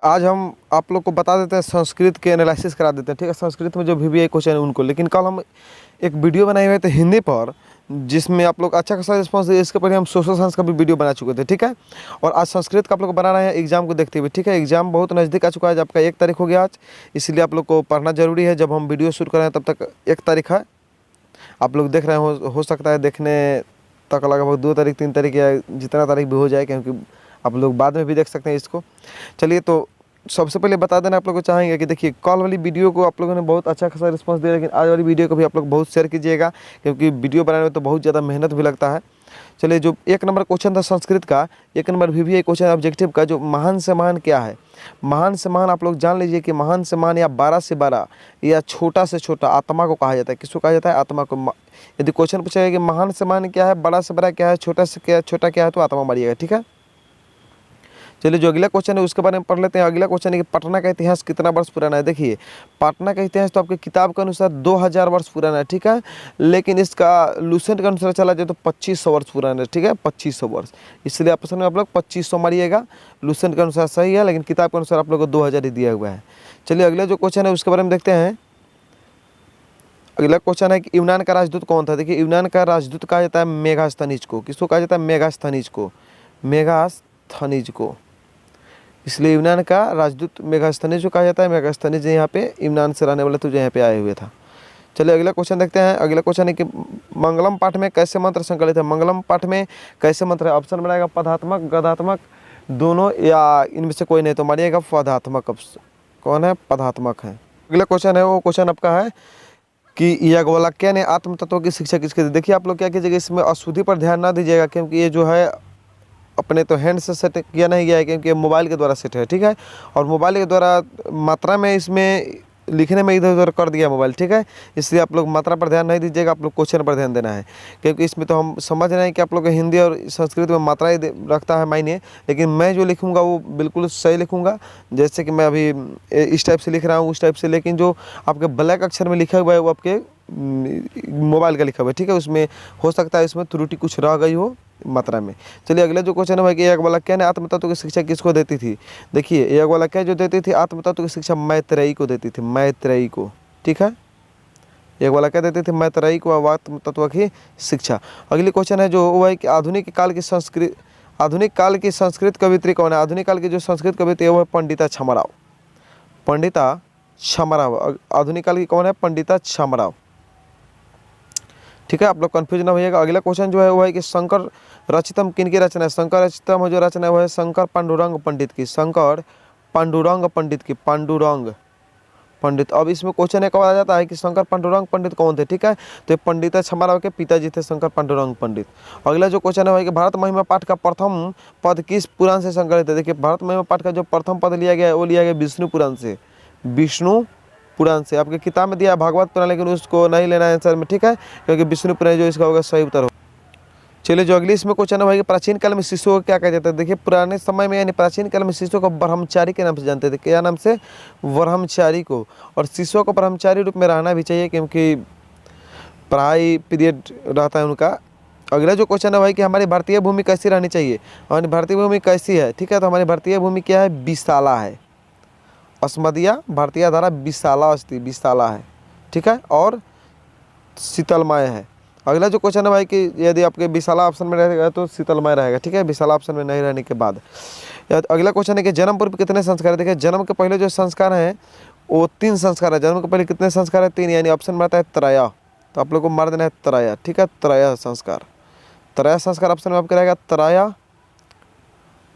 आज हम आप लोग को बता देते हैं, संस्कृत के एनालिसिस करा देते हैं, ठीक है। संस्कृत में जो VVI क्वेश्चन है उनको, लेकिन कल हम एक वीडियो बनाए हुए थे हिंदी पर, जिसमें आप लोग अच्छा खासा रिस्पॉन्स दिए। इसके पहले हम सोशल साइंस का भी वीडियो बना चुके थे, ठीक है। और आज संस्कृत का आप लोग बना रहे हैं एग्जाम को देखते हुए, ठीक है। एग्जाम बहुत नज़दीक आ चुका है, आपका 1 तारीख हो गया आज, इसलिए आप लोग को पढ़ना जरूरी है। जब हम वीडियो शूट कर रहे हैं तब तक 1 तारीख है, आप लोग देख रहे हो सकता है देखने तक लगभग 2 तारीख 3 तारीख या जितना तारीख भी हो जाए, क्योंकि आप लोग बाद में भी देख सकते हैं इसको। चलिए, तो सबसे पहले बता देना आप लोग को चाहेंगे कि देखिए, कल वाली वीडियो को आप लोगों ने बहुत अच्छा खासा रिस्पांस दिया, लेकिन आज वाली वीडियो को भी आप लोग बहुत शेयर कीजिएगा, क्योंकि वीडियो बनाने में तो बहुत ज़्यादा मेहनत भी लगता है। चलिए, जो 1 नंबर क्वेश्चन था संस्कृत का, 1 नंबर VVI क्वेश्चन ऑब्जेक्टिव का, जो महान से महान क्या है। महान से महान आप लोग जान लीजिए कि महान से महान या 12 से 12 या छोटा से छोटा आत्मा को कहा जाता है। किसको कहा जाता है? आत्मा को। यदि क्वेश्चन पूछेगा कि महान से महान क्या है, बड़ा से बड़ा क्या है, छोटा से छोटा क्या है, तो आत्मा मारिएगा, ठीक है। चलिए, जो अगला क्वेश्चन है उसके बारे में पढ़ लेते हैं। अगला क्वेश्चन है कि पटना का इतिहास कितना वर्ष पुराना है। देखिए, पटना का इतिहास तो आपके किताब के अनुसार 2000 वर्ष पुराना है, ठीक है। लेकिन इसका लूसेंट के अनुसार चला जाए तो 2500 वर्ष पुराना है, ठीक है, 2500 वर्ष। इसलिए ऑप्शन में आप लोग 2500 मारिएगा। लूसेंट के अनुसार सही है, लेकिन किताब के अनुसार आप लोग को 2000 ही दिया हुआ है। चलिए, अगला जो क्वेश्चन है उसके बारे में देखते हैं। अगला क्वेश्चन है कि यूनान का राजदूत कौन था। देखिए, यूनान का राजदूत कहा जाता है मेगास्थनीज को। किसको कहा जाता है? मेगास्थनीज को। मेगास्थनीज को। इसलिए यूनान का राजदूत मेगास्थनीज को कहा जाता है। मेगास्थनीज यहाँ पे यूनान से रहने वाले तो जो यहाँ पे आए हुए था। चलिए, अगला क्वेश्चन देखते हैं। अगला क्वेश्चन है कि मंगलम पाठ में कैसे मंत्र संकलित है। मंगलम पाठ में कैसे मंत्र है। ऑप्शन बनाएगा पदात्मक, गदात्मक, दोनों, या इनमें से कोई नहीं, तो मानिएगा पदात्मक। कौन है? पदात्मक है। अगला क्वेश्चन है, वो क्वेश्चन आपका है कि याज्ञवल्क्य ने आत्म तत्व की शिक्षा किसके दी। देखिए, आप लोग क्या कीजिएगा, इसमें अशुद्धि पर ध्यान ना दीजिएगा, क्योंकि ये जो है अपने तो हैंड से सेट किया नहीं गया है, क्योंकि मोबाइल के द्वारा सेट है, ठीक है। और मोबाइल के द्वारा मात्रा में इसमें लिखने में इधर उधर कर दिया मोबाइल, ठीक है। इसलिए आप लोग मात्रा पर ध्यान नहीं दीजिएगा, आप लोग क्वेश्चन पर ध्यान देना है, क्योंकि इसमें तो हम समझ रहे हैं कि आप लोग हिंदी और संस्कृत में मात्रा ही रखता है मायने। लेकिन मैं जो लिखूंगा वो बिल्कुल सही लिखूंगा, जैसे कि मैं अभी इस टाइप से लिख रहा हूँ, उस टाइप से। लेकिन जो आपके ब्लैक अक्षर में लिखा हुआ है वो आपके मोबाइल का लिखा हुआ है, ठीक है। उसमें हो सकता है इसमें त्रुटि कुछ रह गई हो मात्रा में। चलिए, अगला जो क्वेश्चन है कि याज्ञवल्क्य ने आत्म तत्व की शिक्षा किसको देती थी। देखिए, याज्ञवल्क्य जो देती थी आत्म तत्व की शिक्षा मैत्रेयी को देती थी, मैत्रेयी को, ठीक है। याज्ञवल्क्य देती थी मैत्रेयी को आत्म तत्व की शिक्षा। अगली क्वेश्चन है जो वो है कि आधुनिक काल की संस्कृत कवित्री कौन है। आधुनिक काल की जो संस्कृत कवित्री है वो है पंडिता छमाराव। पंडिता छमाराव आधुनिक काल की कौन है? पंडिता छमाराव, ठीक है। आप लोग कंफ्यूज ना होइएगा। अगला क्वेश्चन जो है वो है कि शंकर रचितम किन की रचना है। शंकर रचितम जो रचना है वो है शंकर पांडुरंग पंडित की। शंकर पांडुरंग पंडित की, पांडुरंग पंडित। अब इसमें क्वेश्चन एक आ जाता है कि शंकर पांडुरंग पंडित कौन थे, ठीक है। तो पंडिता छमाराव के पिताजी थे शंकर पांडुरंग पंडित। अगला जो क्वेश्चन है कि भारत महिमा पाठ का प्रथम पद किस पुराण से संकलित है। देखिए, भारत महिमा पाठ का जो प्रथम पद लिया गया है वो लिया गया विष्णु पुराण से। विष्णु पुराण से आपके किताब में दिया भागवत पुराण, लेकिन उसको नहीं लेना है आंसर में, ठीक है, क्योंकि विष्णु पुराण जो इसका होगा सही उत्तर हो। चलिए, जो अगली इसमें क्वेश्चन है कि प्राचीन काल में शिशुओं को क्या कहा जाता है। देखिए, पुराने समय में यानी प्राचीन काल में शिशुओं को ब्रह्मचारी के नाम से जानते थे। क्या नाम से? ब्रह्मचारी को। और शिशुओं को ब्रह्मचारी रूप में रहना भी चाहिए, क्योंकि पढ़ाई पीरियड रहता है उनका। अगला जो क्वेश्चन है कि हमारी भारतीय भूमि कैसी रहनी चाहिए। हमारी भारतीय भूमि कैसी है, ठीक है। तो हमारी भारतीय भूमि क्या है? विशाला है। अस्मदीय भारतीय धारा विशाला अस्ति, विशाला है, ठीक है, और शीतलमय है। अगला जो क्वेश्चन है कि यदि आपके विशाला ऑप्शन में रहेगा तो शीतलमय रहेगा, ठीक है, विशाला ऑप्शन में नहीं रहने के बाद। अगला क्वेश्चन है कि जन्म पूर्व कितने संस्कार है। देखिए, जन्म के पहले जो संस्कार हैं वो 3 संस्कार है। जन्म के पहले कितने संस्कार है? 3, यानी ऑप्शन में आता है त्रय। तो आप लोग को मार देना है त्रय, ठीक है, त्रय संस्कार। त्रय संस्कार ऑप्शन में आपका रहेगा त्रय।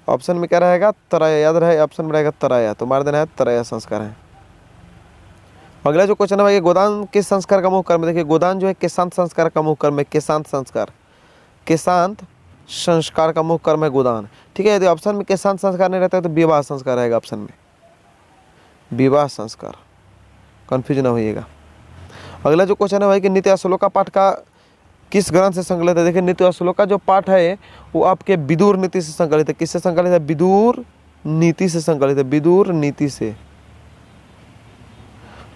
ऑप्शन में क्या रहेगा? त्रय, याद रहे, ऑप्शन में रहेगा त्रय, तो मार देना है त्रय संस्कार है। अगला जो क्वेश्चन है कि गोदान किस संस्कार का मुख्य कर्म है। देखिए, गोदान जो है केशांत संस्कार का मुख्य कर्म है। केशांत संस्कार, केशांत संस्कार का मुख्य कर्म है गोदान, ठीक है। यदि ऑप्शन में केशांत संस्कार नहीं रहता है तो विवाह संस्कार रहेगा ऑप्शन में, विवाह संस्कार, कंफ्यूज ना होइएगा। अगला जो क्वेश्चन है कि नित्य श्लोका पाठ का किस ग्रंथ से संकलित है। देखिए, नित्य श्लोका जो पाठ है वो आपके विदुर नीति से संकलित है। किससे संकलित है? विदुर नीति से संकलित है, विदुर नीति से,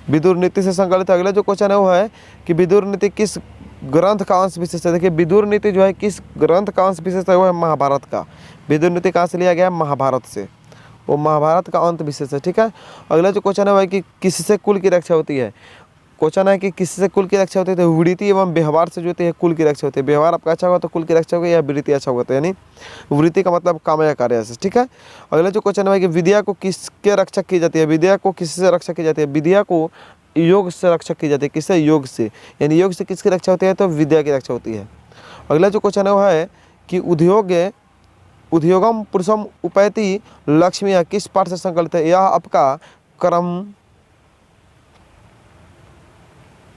विदुर नीति से संकलित है। अगला जो क्वेश्चन है वो है कि विदुर नीति किस ग्रंथ का अंश विशेष है। देखिए, विदुर नीति जो है किस ग्रंथ का अंश विशेष है, वो है महाभारत का। विदुर नीति कहाँ से लिया गया है? महाभारत से। वो महाभारत का अंत विशेष है। ठीक है, अगला जो क्वेश्चन है वह कि किससे कुल की रक्षा होती है। क्वेश्चन है कि किससे कुल की रक्षा होती है, तो वृत्ति एवं व्यवहार से जो होती है कुल की रक्षा होती है। व्यवहार आपका अच्छा होगा तो कुल की रक्षा होगी, या वृत्ति अच्छा होगा तो, यानी वृत्ति का मतलब काम या कार्य से। ठीक है, अगला जो क्वेश्चन है कि विद्या को किसके रक्षा की जाती है। विद्या को किससे रक्षा की जाती है। विद्या को योग से रक्षा की जाती है। किससे, योग से, यानी योग से किसकी रक्षा होती है, तो विद्या की रक्षा होती है। अगला जो क्वेश्चन है वह है कि उद्योगम पुरुषम उपैति लक्ष्मी या किस पाठ से संकलित है। यह आपका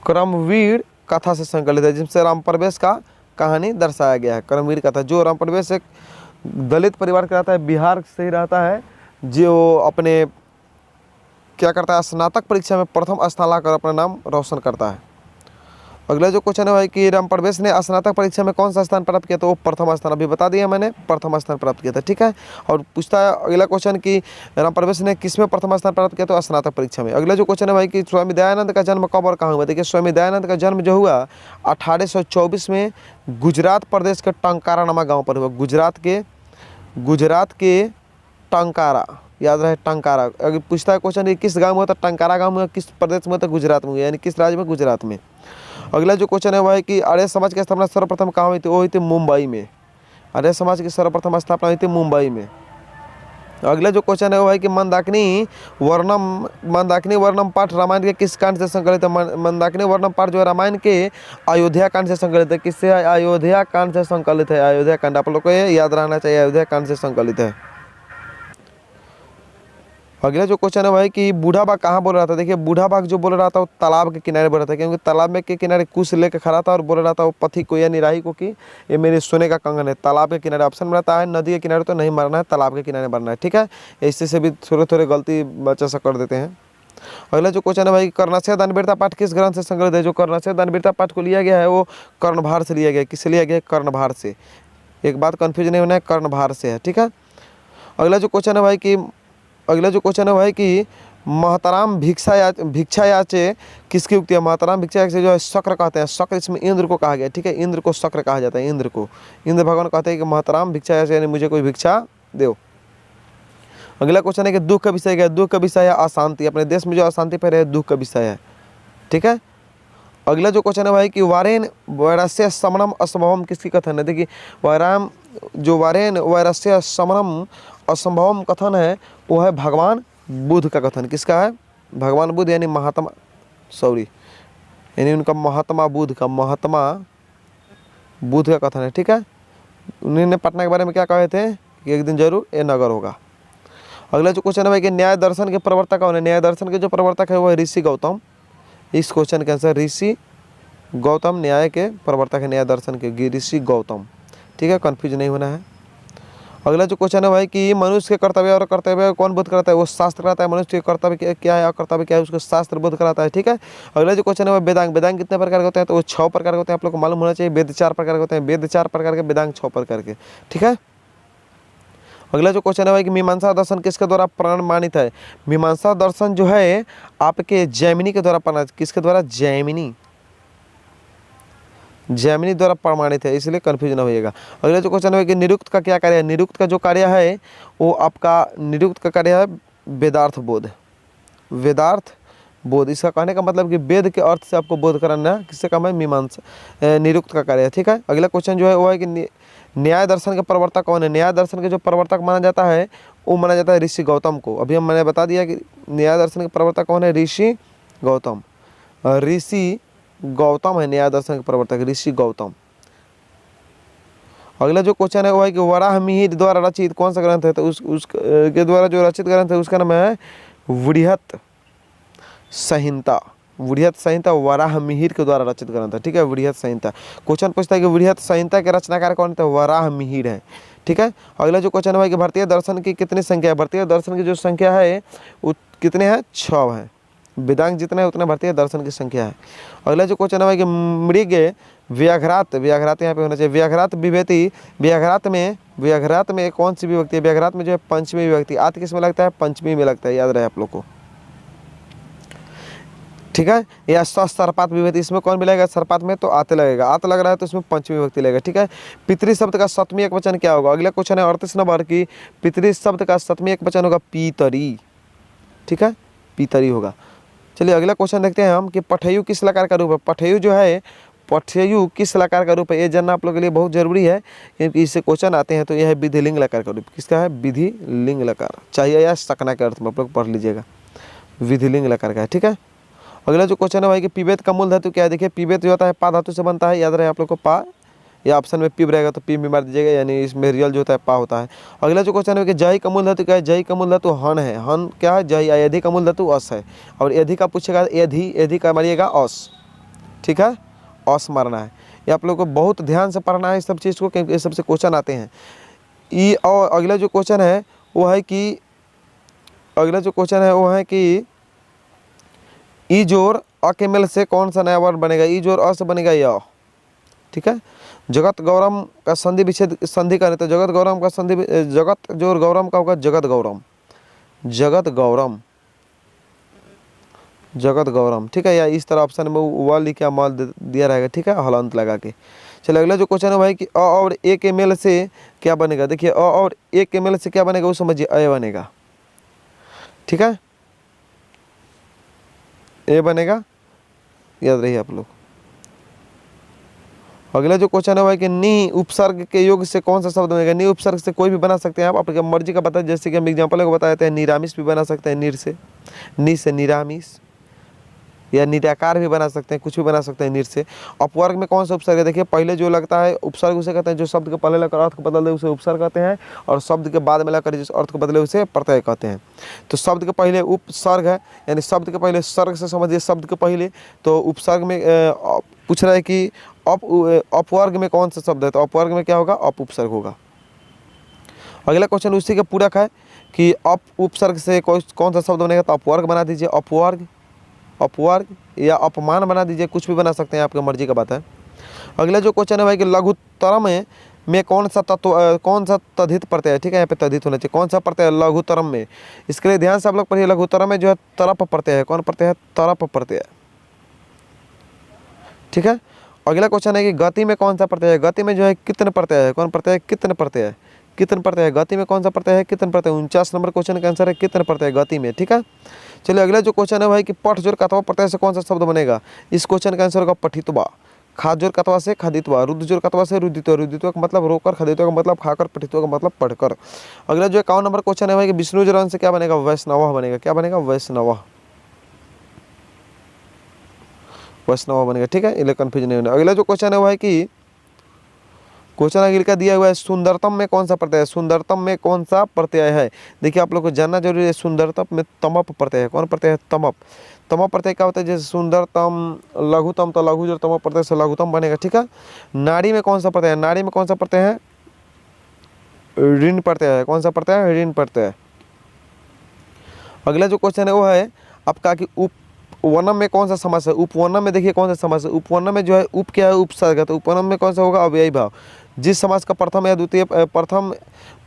क्रमवीर कथा से संकलित है, जिससे राम प्रवेश का कहानी दर्शाया गया है। क्रमवीर कथा, जो राम प्रवेश एक दलित परिवार का रहता है, बिहार से ही रहता है, जो अपने क्या करता है, स्नातक परीक्षा में प्रथम स्थान लाकर अपना नाम रोशन करता है। अगला जो क्वेश्चन है भाई कि राम प्रवेश ने स्नातक परीक्षा में कौन सा स्थान प्राप्त किया, तो वो प्रथम स्थान, अभी बता दिया मैंने, प्रथम स्थान प्राप्त किया था। ठीक है, और पूछता है अगला क्वेश्चन कि राम प्रवेश ने किस में प्रथम स्थान प्राप्त किया, तो स्नातक परीक्षा में। अगला जो क्वेश्चन है भाई कि स्वामी दयानंद का जन्म कब और कहाँ हुआ। देखिए, स्वामी दयानंद का जन्म जो हुआ 1824 में गुजरात प्रदेश के टंकारा नामक गाँव पर हुआ। गुजरात के टंकारा, याद रहे टंकारा। अगर पूछता है क्वेश्चन किस गाँव में हुआ, तो टंकारा गाँव में, किस प्रदेश में, तो गुजरात में हुआ, यानी किस राज्य में, गुजरात में। अगला जो क्वेश्चन है वह है कि आर्य समाज की स्थापना सर्वप्रथम कहाँ हुई थी, वो हुई थी मुंबई में। आर्य समाज की सर्वप्रथम स्थापना हुई थी मुंबई में। अगला जो क्वेश्चन है वह है कि मंदाकिनी वर्णम पाठ रामायण के किस कांड से संकलित है। मंदाकिनी वर्णम पाठ जो है रामायण के अयोध्या कांड से संकलित है। किससे, अयोध्या कांड से संकलित है। अयोध्या कांड आप लोग को ये याद रहना चाहिए, अयोध्या कांड से संकलित है। अगला जो क्वेश्चन है वह है कि बूढ़ा बाघ कहाँ बोल रहा था। देखिए, बूढ़ा बाघ जो बोल रहा था वो तालाब के किनारे बोल रहा था, क्योंकि तालाब में के किनारे कुछ लेकर खड़ा था और बोल रहा था वो पथिक को, यानी राही को, कि ये मेरे सोने का कंगन है। तालाब के किनारे ऑप्शन रहता है, नदी के किनारे तो नहीं मरना है, तालाब के किनारे मरना है। ठीक है, इससे से भी थोड़े थोड़े गलती बच्चा सा कर देते हैं। अगला जो क्वेश्चन है भाई, कर्णस्य दानवीरता पाठ किस ग्रंथ से संकलित है। जो कर्णस्य दानवीरता पाठ को लिया गया है वो कर्णभार से लिया गया है। किससे लिया गया है, कर्णभार से। एक बात कन्फ्यूज नहीं होना है, कर्णभार से है। ठीक है, अगला जो क्वेश्चन है वह है कि महतराम भिक्षा याचे किसकी उक्ति है। महतराम भिक्षा याचे जो है शक्र कहते हैं। शक्र इसमें इंद्र को कहा गया। ठीक है, इंद्र को शक्र कहा जाता है। इंद्र भगवान कहते हैं कि महतराम भिक्षा याचे, यानी मुझे कोई भिक्षा दो। अगला क्वेश्चन है कि दुख का विषय क्या है। दुख का विषय है अशांति। अपने देश में जो अशांति पर है, दुख का विषय है। ठीक है, अगला जो क्वेश्चन है भाई कि वारेन वैरस्य समनम असंभवम किसकी कथन है। देखिए, वारेन वैरस्य समनम असंभवम कथन है, वो है भगवान बुद्ध का कथन। किसका है, भगवान बुद्ध, यानी उनका महात्मा बुद्ध का कथन है। ठीक है, उन्होंने पटना के बारे में क्या कहे थे कि एक दिन जरूर ये नगर होगा। अगला जो क्वेश्चन है भाई कि न्याय दर्शन के प्रवर्तक कौन है। न्याय दर्शन के जो प्रवर्तक है वो है ऋषि गौतम। इस क्वेश्चन के आंसर ऋषि गौतम न्याय के प्रवर्तक है, न्याय दर्शन के ऋषि गौतम। ठीक है, कन्फ्यूज नहीं होना है। अगला जो क्वेश्चन है भाई कि मनुष्य के कर्तव्य और कर्तव्य कौन बोध कराता है। वो शास्त्र कराता है। मनुष्य के कर्तव्य क्या है और कर्तव्य क्या है, उसको शास्त्र बोध कराता है। ठीक है, अगला जो क्वेश्चन है वो वेदांग कितने प्रकार के होते हैं, तो वो 6 प्रकार के होते हैं। आप लोग को मालूम होना चाहिए। वेद 4 प्रकार के होते हैं, वेद 4 प्रकार के, वेदांग 6 प्रकार के। ठीक है, अगला जो क्वेश्चन है भाई कि मीमांसा दर्शन किसके द्वारा प्रमाणित है। मीमांसा दर्शन जो है आपके जैमिनी के द्वारा प्रमाणित। किसके द्वारा, जैमिनी द्वारा प्रमाणित है, इसलिए कन्फ्यूज ना होइएगा। अगला जो क्वेश्चन है कि निरुक्त का क्या कार्य है। निरुक्त का जो कार्य है वो आपका निरुक्त का कार्य है वेदार्थ बोध। इसका कहने का मतलब कि वेद के अर्थ से आपको बोध कराना, किससे काम है, मीमांसा निरुक्त का कार्य है। ठीक है, अगला क्वेश्चन जो है वो है कि न्याय दर्शन के प्रवर्तक कौन है। न्याय दर्शन के जो प्रवर्तक माना जाता है वो माना जाता है ऋषि गौतम को। अभी मैंने बता दिया कि न्याय दर्शन के प्रवर्तक कौन है, ऋषि गौतम है न्याय दर्शन के प्रवर्तक, ऋषि गौतम। अगला जो क्वेश्चन है वो है कि वराह मिहिर द्वारा रचित कौन सा ग्रंथ है। तो उसके द्वारा जो रचित ग्रंथ है उसका नाम है वृहत संहिता वराह मिहिर के द्वारा रचित ग्रंथ है। ठीक है, वृहत संहिता। क्वेश्चन पूछता है कि वृहत संहिता के रचनाकार कौन थे, वराह मिहिर है। ठीक है, अगला जो क्वेश्चन है कि भारतीय दर्शन की कितनी संख्या है। भारतीय दर्शन की जो संख्या है वो कितने हैं, 6 है। वेदांग जितना है उतना भारतीय दर्शन की संख्या है। अगला जो क्वेश्चन है कि मृग व्याघ्रात यहाँ पे होना चाहिए। व्याघ्रात विभेति, व्याघ्रात में कौन सी विभक्ति है। व्याघ्रात में जो है पंचमी विभक्ति। आत किस में लगता है, पंचमी में लगता है, याद रहे आप लोग को। ठीक है। या सर्पात विभक्ति, इसमें कौन मिलेगा सर्पात में, तो आते लगेगा, आते लग रहा है तो इसमें पंचमी विभक्ति लगेगा, ठीक है। पितृ शब्द का सप्तमी एक वचन क्या होगा, अगला क्वेश्चन है 38 नंबर की, पितृ शब्द का सप्तमी एक वचन होगा पीतरी, ठीक है, पीतरी होगा। चलिए अगला क्वेश्चन देखते हैं हम कि पठयु किस लकार का रूप है। पठयु जो है, पठयु किस लकार का रूप है, ये जानना आप लोगों के लिए बहुत जरूरी है क्योंकि इससे क्वेश्चन आते हैं। तो यह है विधिलिंग लकार का रूप, किसका है, विधिलिंग लकार, चाहिए या सकना के अर्थ में आप लोग पढ़ लीजिएगा, विधिलिंग लकार का है, ठीक है। अगला जो क्वेश्चन है भाई कि पिबेत का मूल धातु क्या है। देखिए पिबेत जो होता है पा धातु से बनता है, याद रहे आप लोग को पा, या ऑप्शन में पिब रहेगा तो पिब भी मार दीजिएगा, यानी इसमें रियल जो होता है पा होता है। अगला जो क्वेश्चन है कि जही का मूल धातु क्या है। जही का मूल धातु हन है, हन क्या है जही, एधि का मूल धातु अस है, और एधि का पूछेगा एधि, एधि का मारिएगा अस, ठीक है, अस मारना है। ये आप लोग को बहुत ध्यान से पढ़ना है इस सब चीज़ को क्योंकि ये सबसे क्वेश्चन आते हैं। ई और अगला जो क्वेश्चन है वो है कि, अगला जो क्वेश्चन है वो है कि ई जोर अ के मेल से कौन सा नया वर्ण बनेगा। ई जोर अ से बनेगा य, ठीक है। जगत गौरम का संधि विच्छेद संधि करें तो जगत गौरम का संधि, जगत जोर गौरम का होगा जगत गौरम, जगत गौरम, जगत गौरम, ठीक है। या इस तरह ऑप्शन में व लिख के माल दिया रहेगा, ठीक है, हलांत लगा के। चलिए अगला जो क्वेश्चन है भाई कि अ और ए के मेल से क्या बनेगा। देखिए अ और ए के मेल से क्या बनेगा वो समझिए, अ बनेगा, ठीक है, ए बनेगा, याद रहिए आप लोग। अगला जो क्वेश्चन है भाई कि नी उपसर्ग के योग से कौन सा शब्द बनेगा। नी उपसर्ग से कोई भी बना सकते हैं आप, अपनी मर्जी का बताए, जैसे कि हम एग्जाम्पल को बताते हैं, निरामिष भी बना सकते हैं, नीर से, नी से निरामिष, या निराकार भी बना सकते हैं, कुछ भी बना सकते हैं नीर से। अपवर्ग में कौन सा उपसर्ग है। देखिए पहले जो लगता है उपसर्ग उसे कहते हैं, जो शब्द के पहले लगकर अर्थ को बदल दे उसे उपसर्ग कहते हैं, और शब्द के बाद में लगकर जिस अर्थ को बदले उसे प्रत्यय कहते हैं। तो शब्द के पहले उपसर्ग है, यानी शब्द के पहले सर्ग से समझिए, शब्द के पहले तो उपसर्ग में पूछ रहा है कि अपवर्ग में कौन सा शब्द है, तो अपवर्ग में क्या होगा, अप उपसर्ग होगा। अगला क्वेश्चन उसी का पूरक है कि अप उपसर्ग से कौन सा शब्द बनेगा, तो अपवर्ग बना दीजिए, अपवर्ग, अपवर्ग या अपमान बना दीजिए, कुछ भी बना सकते हैं, आपकी मर्जी का बात है। अगला जो क्वेश्चन है भाई कि लघुतरम में कौन सा तत्व, कौन सा तद्धित प्रत्यय है, ठीक है, यहाँ पे तद्धित होना चाहिए, कौन सा प्रत्यय है लघुतरम में। इसके लिए ध्यान से आप लोग पढ़िए, लघुतरम में जो है तरप प्रत्यय है, कौन प्रत्यय है, तरप प्रत्यय, ठीक है। अगला क्वेश्चन है कि गति में कौन सा प्रत्यय है। गति में जो है कितने प्रत्यय है, कौन प्रत्यय है, कितने प्रत्यय है, कितने प्रत्यय है, गति में कौन सा प्रत्यय है, कितने प्रत्यय। 49 नंबर क्वेश्चन का आंसर है कितने प्रत्यय गति में, ठीक है। चलिए अगला जो क्वेश्चन है भाई कि पठ जोर कतवा प्रत्यय से कौन सा शब्द बनेगा। इस क्वेश्चन का आंसर होगा पठितवा। खाद जोर कतवा से खादित्वा, रुद्र जोर कतवा से रुदित्वा, रुदित्वा का मतलब रोकर, खादित्वा का मतलब खाकर, पठित्वा का मतलब पढ़कर। अगला जो 51 नंबर क्वेश्चन है भाई कि विष्णु जोर से क्या बनेगा, वैष्णव बनेगा, क्या बनेगा, वैष्णव, वैष्णव बनेगा, ठीक है, इसलिए कंफ्यूज नहीं होना। अगला जो क्वेश्चन है वो है कि क्वेश्चन आगे का दिया हुआ है सुंदरतम में कौन सा प्रत्यय है। सुंदरतम में कौन सा प्रत्यय है, देखिए आप लोग को जानना जरूरी है। सुंदरतम में तमप प्रत्यय है, कौन प्रत्यय है, तमप। तमप प्रत्यय क्या होता है, जैसे सुंदरतम, लघुतम, तो लघु जो तमप प्रत्यय से लघुतम बनेगा, ठीक है। नारी में कौन सा प्रत्यय है, नारी में कौन सा प्रत्यय है, ऋण प्रत्यय है, कौन सा प्रत्यय है, ऋण प्रत्यय। अगला जो क्वेश्चन है वो है आपका कि उपवनम में कौन सा समास है। उपवनम में देखिए कौन सा समास है। उपवनम में जो है उप क्या है, उपसर्ग है, तो उपवनम में कौन सा होगा, अव्ययी भाव। जिस समास का प्रथम या द्वितीय प्रथम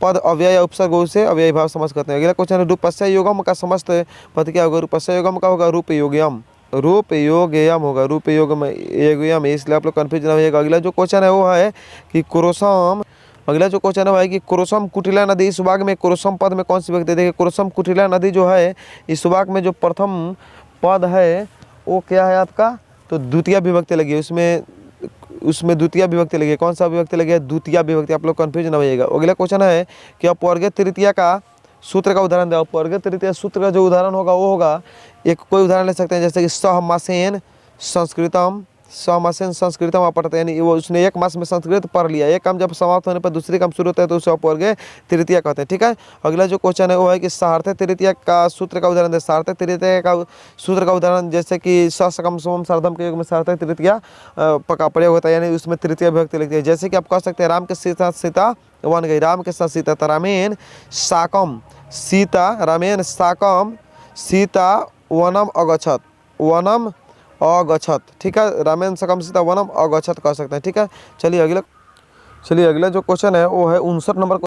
पद अव्यय या उपसर्ग हो उसे अव्ययी भाव समास कहते हैं। अगला क्वेश्चन है रूपस्य योगम का समस्त पद क्या होगा। रूपस्य योगम का होगा रूप योग्यम, रूप योग्यम होगा, रूप योगम योग्यम, इसलिए आप लोग कन्फ्यूज ना होइएगा। अगला जो क्वेश्चन है वो है कि क्रोसम, अगला जो क्वेश्चन है भाई कि क्रोसम कुटिला नदी इस वाक्य में क्रोसम पद में कौन सी विभक्ति। देखिए क्रोसम कुटिला नदी जो है इस वाक्य में जो प्रथम पद है वो क्या है आपका, तो द्वितीय विभक्ति लगी है उसमें द्वितीय विभक्ति लगी है। कौन सा विभक्ति लगी है, द्वितीय विभक्ति, आप लोग कंफ्यूज ना होइएगा। अगला क्वेश्चन है कि अपवर्ग तृतीया का सूत्र का उदाहरण दे। अपवर्ग तृतीया सूत्र का जो उदाहरण होगा वो होगा, एक कोई उदाहरण ले सकते हैं जैसे कि सहमासेन संस्कृतम, सहमासेन संस्कृतम अपठते, यानी वो उसने एक मास में संस्कृत पढ़ लिया, एक काम जब समाप्त होने पर दूसरी काम शुरू होता है तो उसे अपवर्ग तृतीया कहते हैं, ठीक है। अगला जो क्वेश्चन है वो है कि सार्थक तृतीया का सूत्र का उदाहरण दे। सार्थक तृतीया का सूत्र का उदाहरण जैसे कि सकम सोम सार्धम के युग में सार्थक तृतीया का प्रयोग होता है, यानी उसमें तृतीय विभक्ति लगती है। जैसे कि आप कह सकते हैं राम के साथ सीता बन गई, राम के साथ सीता, तो रामेन साकम सीता, रामेन साकम सीता वनम अगछत, वनम अगछत, ठीक है, रामेन सकम सीता वनम अगछत कह सकते हैं, ठीक है। चलिए अगला जो क्वेश्चन है वो है 59 नंबर